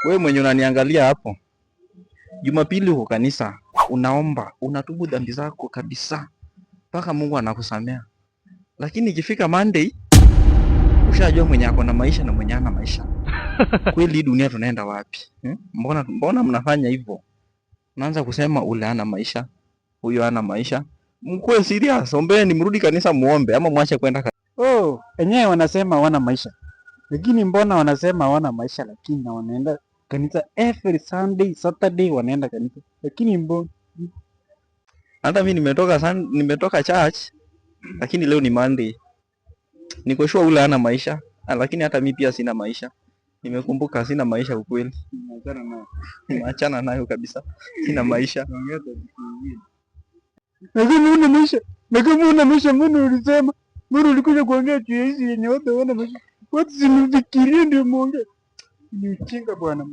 Wewe mwenye unaniangalia hapo, Jumapili uko kanisa, unaomba, unatubu dhambi zako kabisa mpaka Mungu anakusamea. Lakini ikifika Monday, ushajua mwenye ako na maisha na mwenye hana maisha. Kweli hii dunia tunaenda wapi? Mbona mnafanya hivyo? Unaanza kusema ule hana maisha, huyo hana maisha. Mkuwe serious, ombeni mrudi kanisa muombe ama mwache kwenda kanisa. Enyewe wanasema hawana maisha. Lakini mbona wanasema hawana maisha lakini na wanaenda kanisa every Sunday, Saturday wanaenda kanisa. Lakini mbona Hata mimi nimetoka church lakini leo ni Monday. Niko sure ule hana maisha, lakini hata mimi pia sina maisha. Nimekumbuka sina maisha ukweli. Nimeachana nayo kabisa. Sina maisha. Lakini una maisha. Na kama una maisha mbona ulisema? Mbona ulikuja kuongea juu ya hizi yenye wote wana maisha? Watu si mfikirie ndio muongee. Ni ujinga bwana.